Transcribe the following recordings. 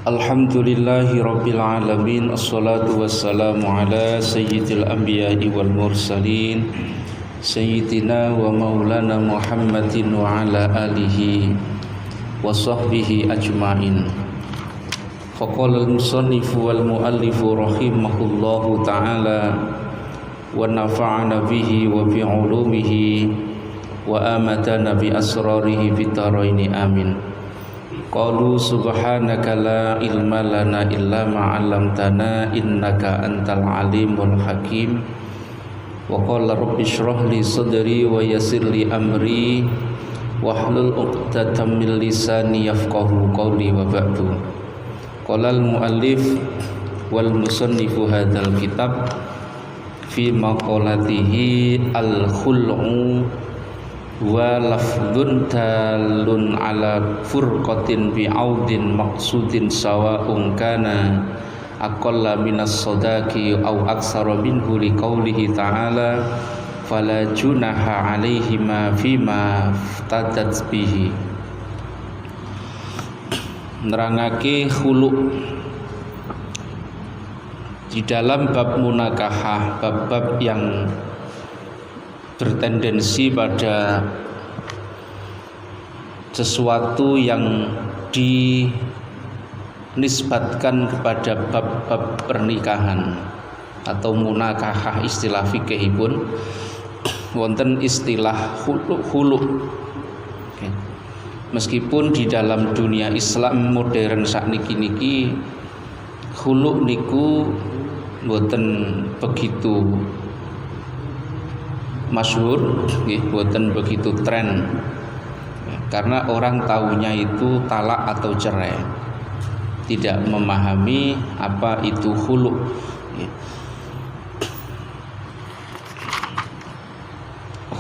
Alhamdulillahi Rabbil Alamin. Assalatu wassalamu ala sayyidil anbiya'i wal mursalin Sayyidina wa maulana Muhammadin wa ala alihi wa sahbihi ajma'in. Faqala al-musannifu wal muallifu rahimahullahu ta'ala wa nafa'ana bihi wa bi ulumihi wa amatana bi asrarihi fid dharaini amin. Qalu subhanaka la ilma lana illa ma 'allamtana innaka antal alimul hakim. Wa qala rabbi shrah li sadri wa yassir li amri wahlul 'uqdatam min lisani yafqahu qawli wa ba'du. Qala al muallif wal musannifu hadzal kitab fi maqalatihi al khul'u wa lafdun dalun ala furqatin bi'audin maqsudin sawa'un kana aqalla minas sadaqi aw aksara minhu liqaulihi ta'ala fala junaha alaihima fima ftadat bihi. Nerangake khulu di dalam bab munakahah, bab-bab yang bertendensi pada sesuatu yang dinisbatkan kepada bab-bab pernikahan atau munakahah, istilah fikihipun wonten istilah khulu. Meskipun di dalam dunia Islam modern sakniki khulu niku mboten begitu masyhur, buatan begitu tren, karena orang tahunya itu talak atau cerai, tidak memahami apa itu khulu.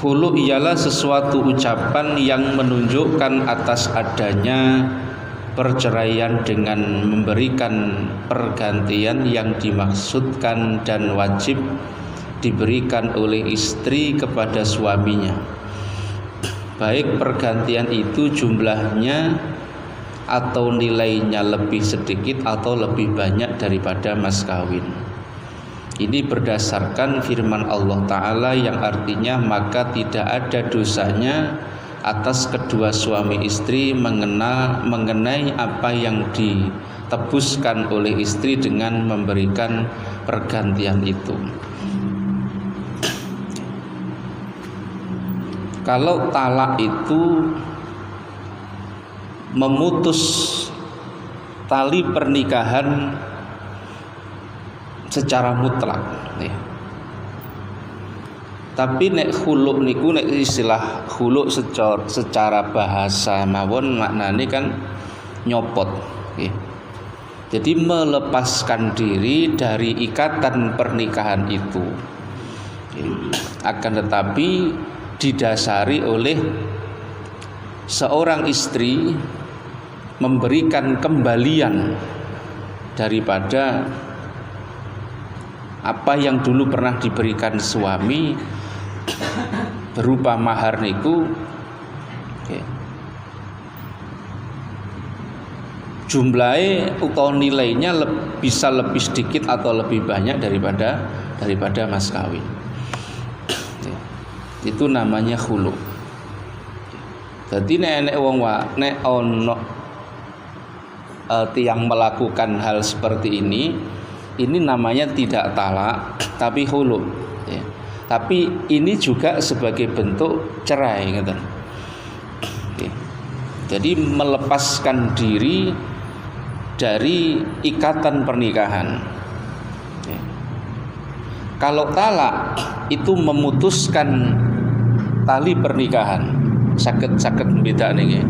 Khulu ialah sesuatu ucapan yang menunjukkan atas adanya perceraian dengan memberikan pergantian yang dimaksudkan dan wajib diberikan oleh istri kepada suaminya, baik pergantian itu jumlahnya atau nilainya lebih sedikit atau lebih banyak daripada mas kawin. Ini berdasarkan firman Allah Ta'ala yang artinya maka tidak ada dosanya atas kedua suami istri mengenai apa yang ditebuskan oleh istri dengan memberikan pergantian itu. Kalau talak itu memutus tali pernikahan secara mutlak, ya. Tapi nek khulu niku, nek istilah khulu secara bahasa mawon maknane kan nyopot, ya. Jadi melepaskan diri dari ikatan pernikahan itu, ya. Akan tetapi didasari oleh seorang istri memberikan kembalian daripada apa yang dulu pernah diberikan suami berupa mahar niku, jumlahnya atau nilainya bisa lebih sedikit atau lebih banyak daripada mas kawin. Itu namanya khulu. Jadi nek wong nek ono yang melakukan hal seperti ini namanya tidak talak tapi khulu, ya. Tapi ini juga sebagai bentuk cerai, gitu. Jadi melepaskan diri dari ikatan pernikahan. Kalau talak itu memutuskan tali pernikahan, sakit beda nih.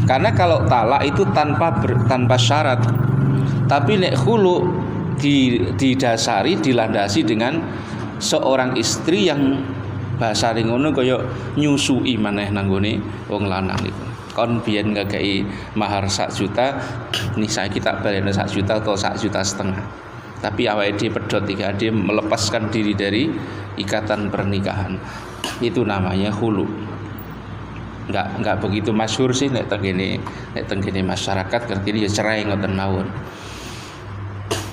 Karena kalau talak itu tanpa syarat, tapi nek khulu dilandasi dengan seorang istri yang bahasa ngono kaya nyusui maneh nanggone wong lanang niku. Kon biyen ngekei mahar 1 juta, nih saya kita baleni 1 juta atau 1,5 juta. Tapi awake dhewe pedhot dia melepaskan diri dari ikatan pernikahan. Itu namanya khulu. nggak begitu masyhur sih nek tenggene masyarakat ngerti ya cerai ngoten mawon.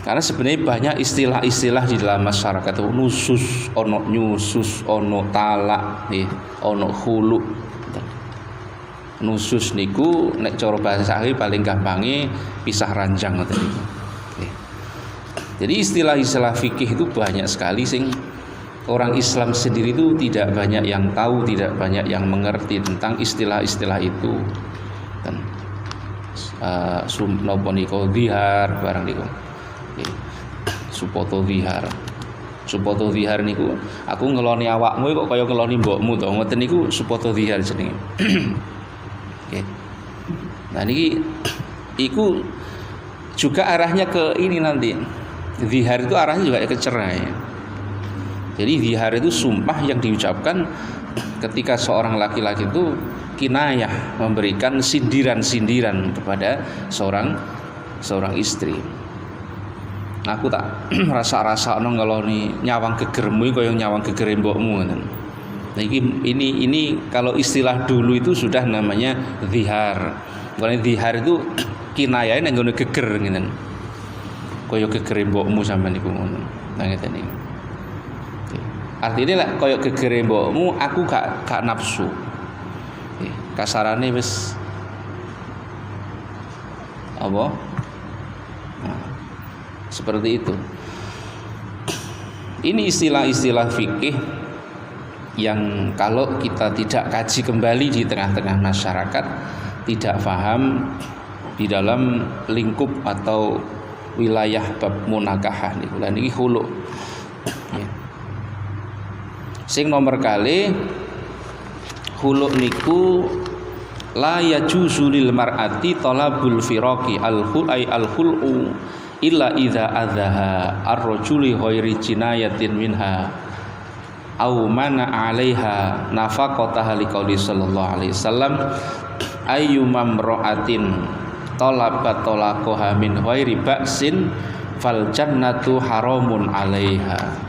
Karena sebenarnya banyak istilah-istilah di dalam masyarakat itu nusus, ono nyusus, ono talak, ono hulu. Nusus niku nek cara bahasa ahli paling gampange pisah ranjang ngoten niku. Jadi istilah-istilah fikih itu banyak sekali sing orang Islam sendiri itu tidak banyak yang tahu, tidak banyak yang mengerti tentang istilah-istilah itu. Dan napa niku zihar barang niku. Supoto zihar niku aku ngeloni awakmu kok kaya ngeloni mbokmu to ngoten niku supoto zihar jenenge. Oke. Nah niki iku juga arahnya ke ini nanti. Zihar itu arahnya juga ke cerai. Jadi zihar itu sumpah yang diucapkan ketika seorang laki-laki itu kinayah memberikan sindiran-sindiran kepada seorang istri. Aku tak rasa-rasa ngeloni nyawang gegermu kaya nyawang gegere mbokmu ngoten. Nah, ini kalau istilah dulu itu sudah namanya zihar. Kalau zihar itu kinayah nang ngene geger ngeten. Kaya gegere mbokmu sampean niku ngono. Nah ngeten iki. Artinya lek kaya gegere mbokmu aku gak nafsu. Kasarane wis apa? Seperti itu. Ini istilah-istilah fikih yang kalau kita tidak kaji kembali di tengah-tengah masyarakat, tidak paham di dalam lingkup atau wilayah bab munakahah niku. Lan iki khulu. Ya. Sing nomor kali khulu niku la yajuzu lil mar'ati talabul firaqi al-khul'u illa idza adzaha ar-rajuli ghairi jinayatin minha au mana 'alaiha nafaqataha liqauli sallallahu alaihi wasallam ayyumam ra'atin talabat talaqaha min ghairi ba'sin fal jannatu haramun 'alaiha.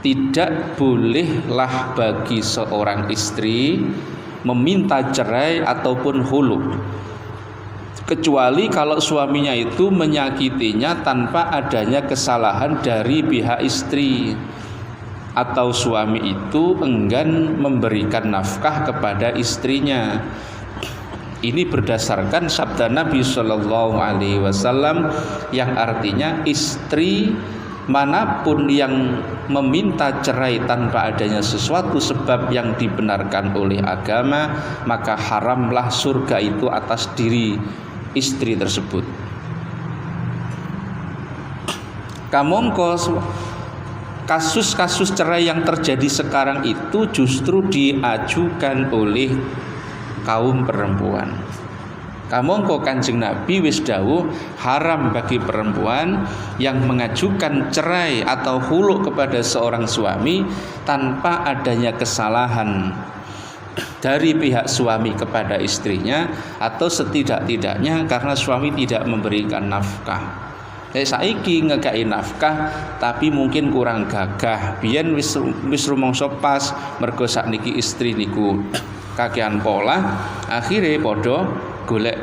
Tidak bolehlah bagi seorang istri meminta cerai ataupun hulu kecuali kalau suaminya itu menyakitinya tanpa adanya kesalahan dari pihak istri atau suami itu enggan memberikan nafkah kepada istrinya. Ini berdasarkan sabda Nabi Shallallahu Alaihi Wasallam yang artinya istri manapun yang meminta cerai tanpa adanya sesuatu sebab yang dibenarkan oleh agama, maka haramlah surga itu atas diri istri tersebut. Kamongko kasus-kasus cerai yang terjadi sekarang itu justru diajukan oleh kaum perempuan. Kamongko Kanjeng Nabi wis dawuh haram bagi perempuan yang mengajukan cerai atau khulu kepada seorang suami tanpa adanya kesalahan dari pihak suami kepada istrinya atau setidak-tidaknya karena suami tidak memberikan nafkah. Saiki ngekai nafkah tapi mungkin kurang gagah. Biyen wis rumangsa pas mergo sakniki istri niku kakean pola, akhire padha golek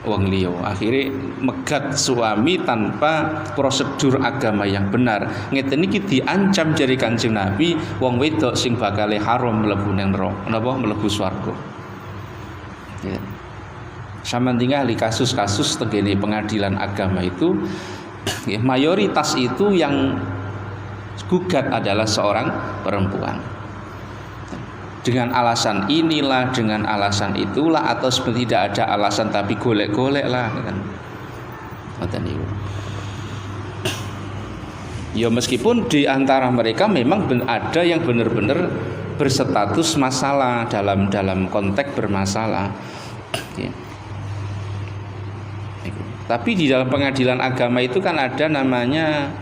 wong liya. Akhire megat suami tanpa prosedur agama yang benar. Ngeten iki diancam jari Kanjeng Nabi wong wedok sing bakale haram mlebu nang neraka, napa mlebu swarga. Ya. Sama tinggali kasus-kasus tegene pengadilan agama itu ya, mayoritas itu yang gugat adalah seorang perempuan. Dengan alasan inilah, dengan alasan itulah, atau sebenarnya tidak ada alasan tapi golek-golek lah kan. Ya meskipun di antara mereka memang ada yang benar-benar berstatus masalah dalam konteks bermasalah. Ya. Tapi di dalam pengadilan agama itu kan ada namanya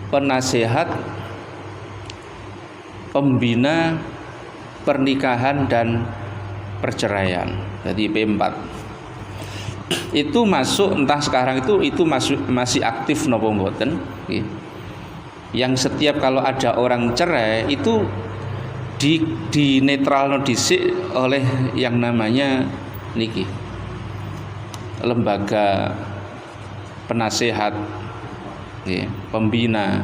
penasehat pembina pernikahan dan perceraian. Jadi P4 itu masuk, entah sekarang itu masih aktif napa mboten. Yang setiap kalau ada orang cerai itu di netralno dhisik oleh yang namanya niki lembaga penasehat nggih, pembina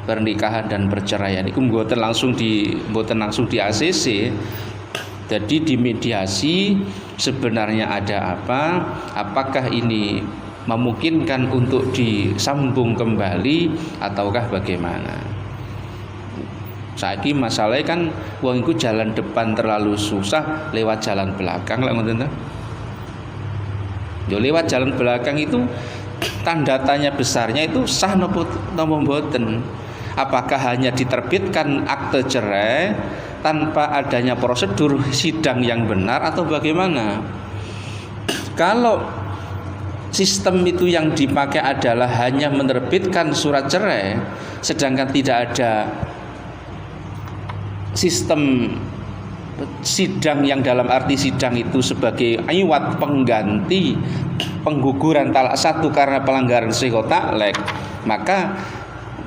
pernikahan dan perceraian iku mboten langsung di ACC. Jadi di mediasi sebenarnya ada apa? Apakah ini memungkinkan untuk disambung kembali ataukah bagaimana? Saiki masalahnya kan wong iku jalan depan terlalu susah, lewat jalan belakang lek ngoten ta. Yo lewat jalan belakang itu tanda tanya besarnya itu sah napa mboten? Apakah hanya diterbitkan akte cerai tanpa adanya prosedur sidang yang benar atau bagaimana? Kalau sistem itu yang dipakai adalah hanya menerbitkan surat cerai, sedangkan tidak ada sistem sidang yang dalam arti sidang itu sebagai iwat pengganti pengguguran talak satu karena pelanggaran sihah taklek, maka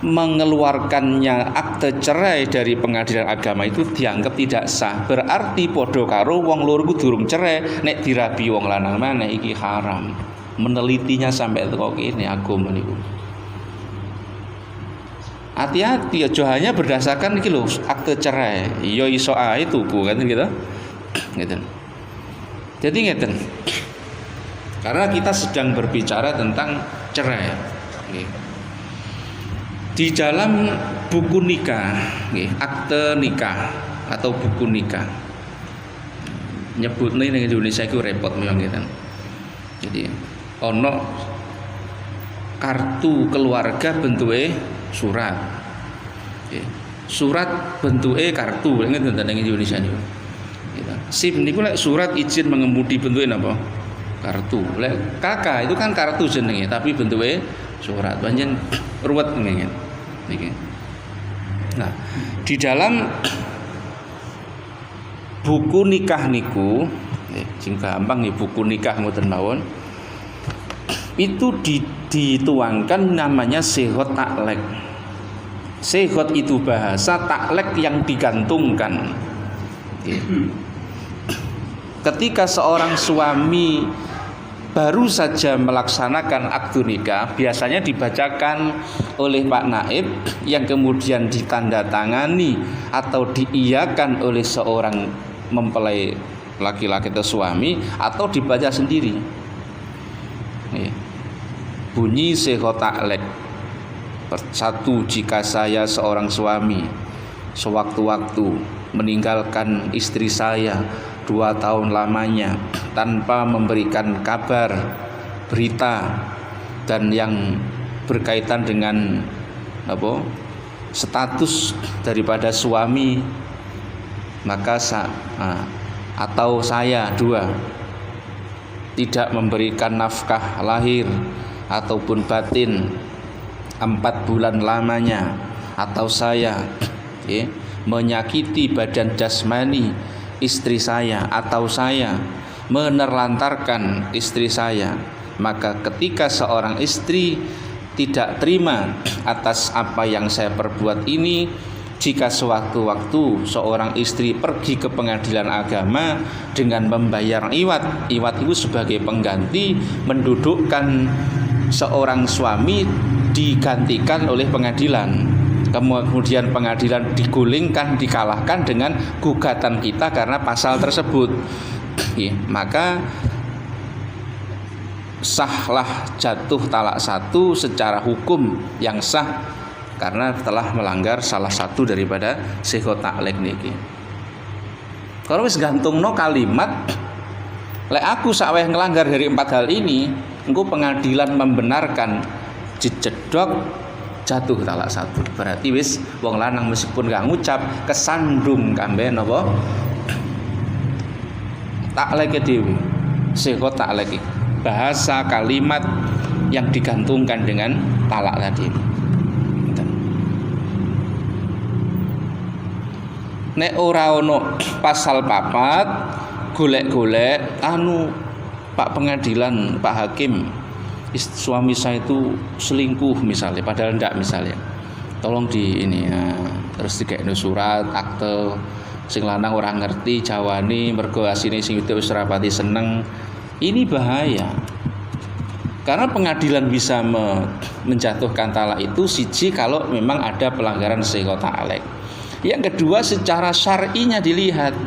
mengeluarkannya akte cerai dari pengadilan agama itu dianggap tidak sah. Berarti podo karo wong loro ku durung cerai nek dirabi wong lanang maneh iki haram. Menelitinya sampai kok kene agama niku. Hati-hati aja hanya berdasarkan iki lho akte cerai. Ya iso ae tuku kan gitu. Ngeten. Jadi ngeten. Karena kita sedang berbicara tentang cerai. Nggih. Di dalam buku nikah, akte nikah atau buku nikah, nyebutnya di Indonesia itu repot memang gitu. Jadi ono kartu keluarga bentuknya surat, surat bentuknya kartu, ingat tentang Indonesia ini. SIM ini pula surat izin mengemudi bentuknya apa? Kartu. Lek kakak itu kan kartu jenenge, tapi bentuknya surat. Banyak ruwet ngene. Nah, di dalam buku nikah niku, sing gampang nih buku nikah ngoten mawon. Itu dituangkan namanya sihah taklek. Sihah itu bahasa, taklek yang digantungkan. Ketika seorang suami baru saja melaksanakan akad nikah, biasanya dibacakan oleh Pak Naib yang kemudian ditandatangani atau diiyakan oleh seorang mempelai laki-laki atau suami, atau dibaca sendiri. Bunyi sihah taklek. Satu, jika saya seorang suami sewaktu-waktu meninggalkan istri saya 2 tahun lamanya tanpa memberikan kabar, berita dan yang berkaitan dengan status daripada suami, maka atau saya 2 tidak memberikan nafkah lahir ataupun batin 4 bulan lamanya, atau saya menyakiti badan jasmani istri saya, atau saya menerlantarkan istri saya, maka ketika seorang istri tidak terima atas apa yang saya perbuat ini, jika sewaktu-waktu seorang istri pergi ke pengadilan agama dengan membayar iwat itu sebagai pengganti, mendudukkan seorang suami digantikan oleh pengadilan. Kemudian pengadilan digulingkan, dikalahkan dengan gugatan kita karena pasal tersebut. Maka sahlah jatuh talak satu secara hukum yang sah karena telah melanggar salah satu daripada sihah taklek niki. Kalau wis gantungno kalimat, lek aku sakweh ngelanggar dari 4 hal ini, engko pengadilan membenarkan dijedok jatuh talak satu. Berarti wis wong lanang meskipun gak ngucap kesandung kambe napa takleke dhewe. Sihah taklek bahasa kalimat yang digantungkan dengan talak tadi. Nek ora ono pasal papat, golek-golek Pak pengadilan, Pak hakim, suami saya itu selingkuh misalnya, padahal enggak misalnya. Tolong di ini ya, terus dikasih surat akte sing lanang ora ngerti jawane mergo asine sing wedok wis ora pati seneng. Ini bahaya. Karena pengadilan bisa menjatuhkan talak itu siji kalau memang ada pelanggaran sighah ta'lek. Yang kedua secara syar'inya dilihat.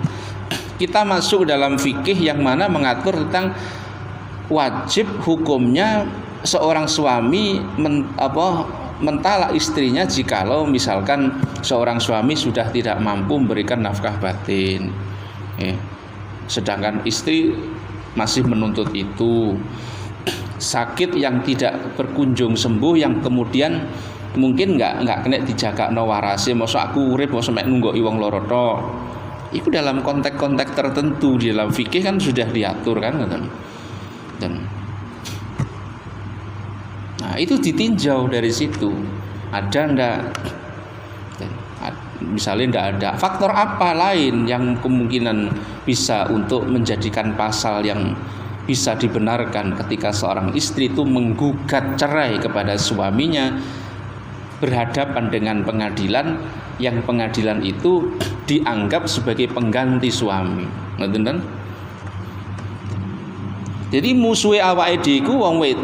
Kita masuk dalam fikih yang mana mengatur tentang wajib hukumnya seorang suami mentalak istrinya jikalau misalkan seorang suami sudah tidak mampu memberikan nafkah batin. Sedangkan istri masih menuntut itu. Sakit yang tidak berkunjung sembuh yang kemudian mungkin nggak kena dijaga no warase, masa aku urip masa mek nunggoki wong loro tok. Itu dalam konteks-konteks tertentu di dalam fikih kan sudah diatur kan. Dan nah itu ditinjau dari situ ada ndak, misalnya ndak ada faktor apa lain yang kemungkinan bisa untuk menjadikan pasal yang bisa dibenarkan ketika seorang istri itu menggugat cerai kepada suaminya berhadapan dengan pengadilan yang pengadilan itu dianggap sebagai pengganti suami. Ngoten. Jadi musuhe awake dhewe iku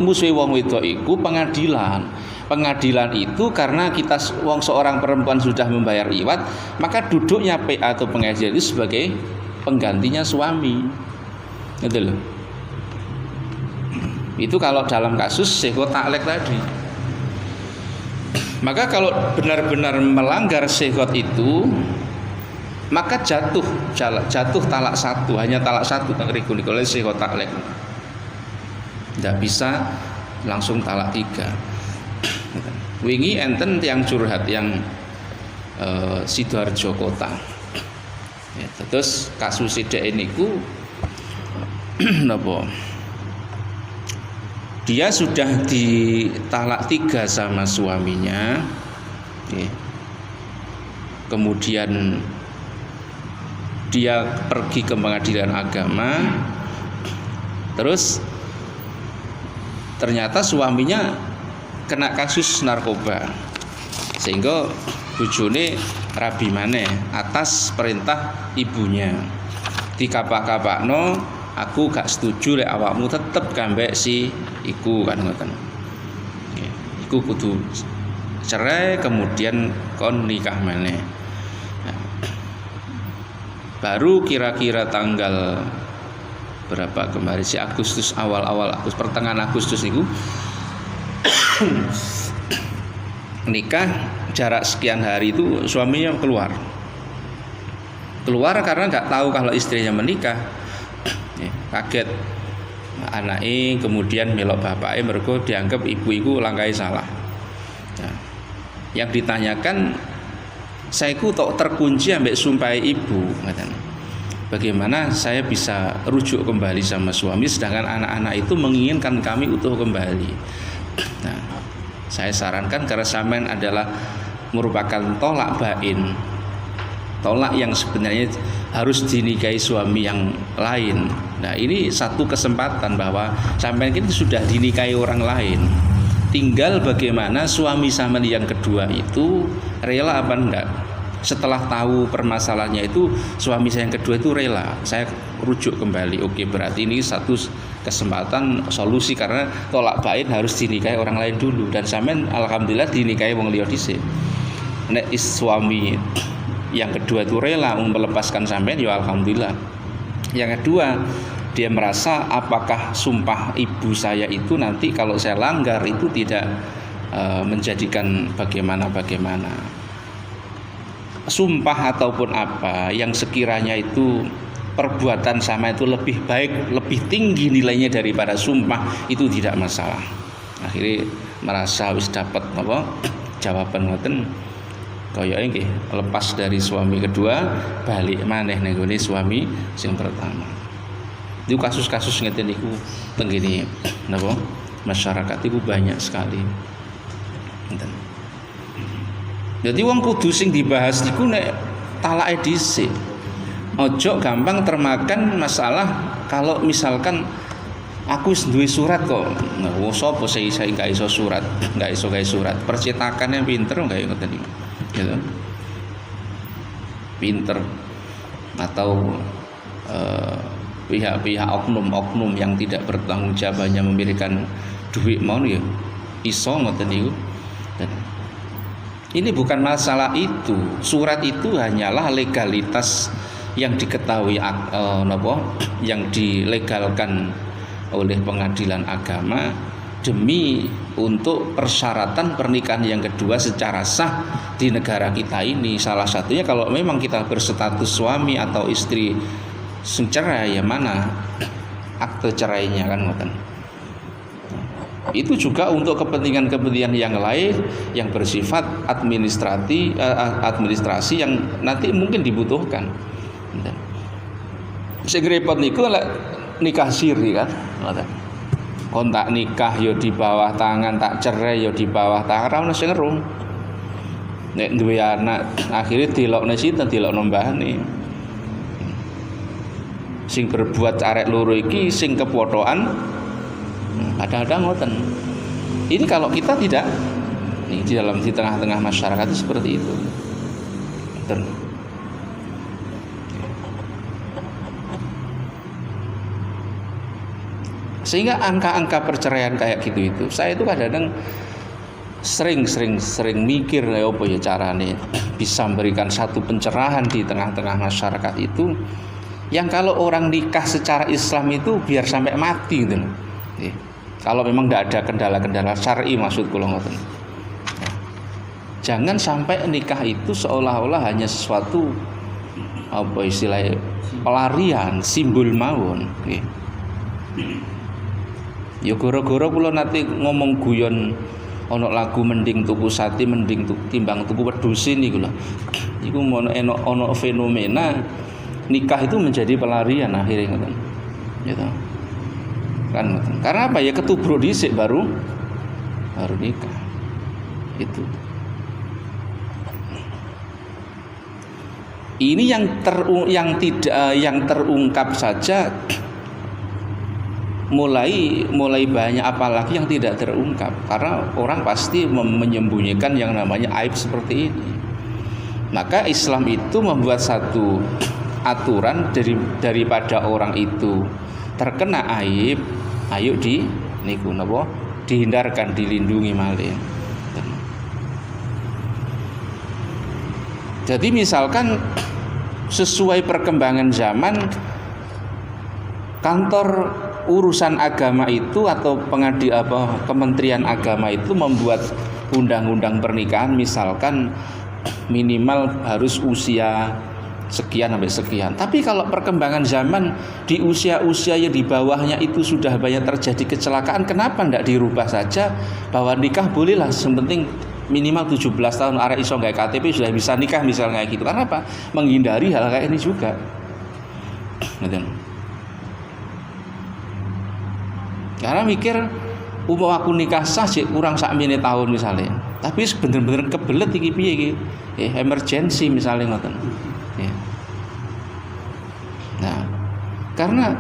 musuhe wong wedok iku pengadilan. Pengadilan itu karena kita seorang perempuan sudah membayar iwat, maka duduknya PA atau pengadilan itu sebagai penggantinya suami. Gitu loh. Itu kalau dalam kasus sighah ta'lek tadi. Maka kalau benar-benar melanggar sighah itu, maka jatuh talak satu, hanya talak satu oleh sighah ta'lek. Tidak bisa langsung talak 3. Wingi enten yang curhat yang Sidoarjo kota. Ya, terus kasus sidek niku napa? Dia sudah ditalak 3 sama suaminya. Kemudian dia pergi ke pengadilan agama. Terus ternyata suaminya kena kasus narkoba. Sehingga bojone rabi maneh atas perintah ibunya. Dikapak-kapakno, aku gak setuju lek awakmu tetep gambek si iku kan ngoten. Iku kudu cerai kemudian kon nikah maneh. Baru kira-kira tanggal berapa kemarin si Agustus awal-awal Agustus pertengahan Agustus niku nikah jarak sekian hari itu suaminya keluar karena nggak tahu kalau istrinya menikah. Kaget anaknya kemudian melok bapaknya mergo dianggap ibu langkai salah. Nah, yang ditanyakan saya ku tok terkunci ambek sumpah ibu, bagaimana saya bisa rujuk kembali sama suami sedangkan anak-anak itu menginginkan kami utuh kembali. Nah, saya sarankan karena sampean adalah merupakan tolak bain, tolak yang sebenarnya harus dinikahi suami yang lain. Nah, ini satu kesempatan bahwa sampean ini sudah dinikahi orang lain. Tinggal bagaimana suami sampean yang kedua itu rela apa enggak. Setelah tahu permasalahannya itu suami saya yang kedua itu rela, saya rujuk kembali. Oke, berarti ini satu kesempatan solusi karena tolak bain harus dinikahi orang lain dulu dan sampean alhamdulillah dinikahi wong liya dhisik. Nek suami yang kedua itu rela melepaskan sampean ya alhamdulillah. Yang kedua, dia merasa apakah sumpah ibu saya itu nanti kalau saya langgar itu tidak menjadikan bagaimana sumpah ataupun apa yang sekiranya itu perbuatan sama itu lebih baik, lebih tinggi nilainya daripada sumpah, itu tidak masalah. Akhirnya merasa wis dapat apa jawaban ngoten kaya nggih lepas dari suami kedua balik maneh ning gone suami sing pertama. Itu kasus-kasus ngeten niku teng kene napa masyarakat itu banyak sekali. Ngeten. Jadi wong kudu sing dibahas niku nek talake dhisik. Ojo gampang termakan masalah kalau misalkan aku duwe surat kok. Nah, sapa saya enggak iso surat, enggak iso gawe surat. Percetakannya pinter enggak ngoten niku. Gitu. Pinter. atau pihak-pihak oknum-oknum yang tidak bertanggung jawab hanya memberikan duit mau ya iso ngoten niku. Ini bukan masalah itu. Surat itu hanyalah legalitas yang diketahui yang dilegalkan oleh pengadilan agama demi untuk persyaratan pernikahan yang kedua secara sah di negara kita ini. Salah satunya kalau memang kita berstatus suami atau istri cerai, ya mana akte cerainya kan ngoten. Itu juga untuk kepentingan-kepentingan yang lain yang bersifat administrasi yang nanti mungkin dibutuhkan. Sing repot niku lek nikah siri kan, kontak nikah yo di bawah tangan, tak cerai yo di bawah tangan, ora ono sing ngerung. Nek duwe anak akhirnya dilokne sinten, dilokno mbahne. Sing berbuat arek loro iki sing kepothokan kadang-kadang ngoten. Ini kalau kita tidak di tengah-tengah masyarakat itu seperti itu. Sehingga angka-angka perceraian kayak gitu itu, saya itu kadang-kadang sering mikir apa ya carane bisa memberikan satu pencerahan di tengah-tengah masyarakat itu, yang kalau orang nikah secara Islam itu biar sampai mati gitu. Kalau memang tidak ada kendala-kendala syar'i maksud kula ngoten. Jangan sampai nikah itu seolah-olah hanya sesuatu apa istilahnya pelarian, simbol mawon. Ya gara-gara kula nanti ngomong guyon ana lagu mending tuku sate mending timbang tuku wedhus niku lho. Iku ono fenomena nikah itu menjadi pelarian akhirnya ngoten. Gitu. Kan karena apa ya, ketubruk dhisik baru nikah. Itu. Ini yang terungkap saja mulai banyak, apalagi yang tidak terungkap, karena orang pasti menyembunyikan yang namanya aib seperti ini. Maka Islam itu membuat satu aturan daripada orang itu terkena aib, ayo dihindarkan, dilindungi malih. Jadi misalkan sesuai perkembangan zaman, kantor urusan agama itu atau Kementerian Agama itu membuat undang-undang pernikahan, misalkan minimal harus usia sekian sampai sekian. Tapi kalau perkembangan zaman di usia-usia yang di bawahnya itu sudah banyak terjadi kecelakaan, kenapa tidak dirubah saja bahwa nikah bolehlah, sepenting minimal 17 tahun arek iso gawe KTP sudah bisa nikah misalnya kayak gitu. Karena apa? Menghindari hal kayak ini juga. Karena mikir aku nikah sah sih kurang sakmene tahun misalnya. Tapi bener-bener kebelet iki piye iki? Emergency misalnya ngoten. Ya. Nah, karena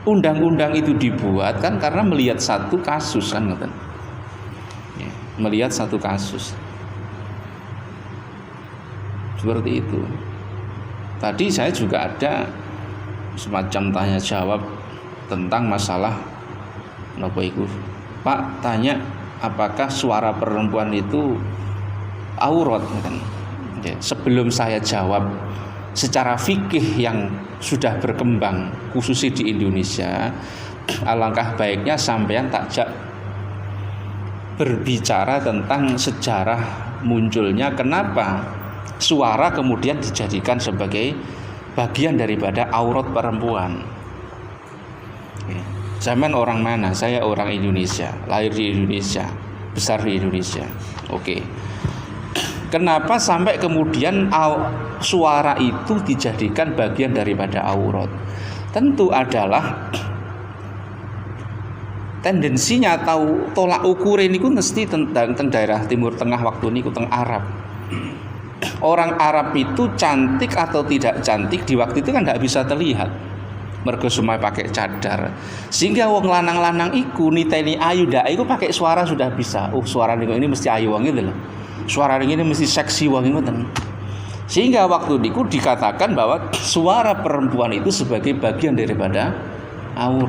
undang-undang itu dibuat kan karena melihat satu kasus kan ngoten. Ya, melihat satu kasus. Seperti itu. Tadi saya juga ada semacam tanya jawab tentang masalah napa iku. Pak tanya apakah suara perempuan itu aurat kan. Ya, sebelum saya jawab secara fikih yang sudah berkembang khususnya di Indonesia, alangkah baiknya sampean takjak berbicara tentang sejarah munculnya kenapa suara kemudian dijadikan sebagai bagian daripada aurat perempuan. Zaman orang mana? Saya orang Indonesia, lahir di Indonesia, besar di Indonesia. Oke. Kenapa sampai kemudian suara itu dijadikan bagian daripada aurat? Tentu adalah tendensinya atau tolak ukur ini mesti tentang daerah Timur Tengah waktu ini teng Arab. Orang Arab itu cantik atau tidak cantik di waktu itu kan tidak bisa terlihat. Mergo semua pakai cadar. Sehingga wong lanang-lanang iku niteni ayu ndak iku pakai suara sudah bisa. Suara ini mesti ayu wong itu loh. Suara ini mesti seksi wong ngoten. Sehingga waktu itu dikatakan bahwa suara perempuan itu sebagai bagian daripada aurat.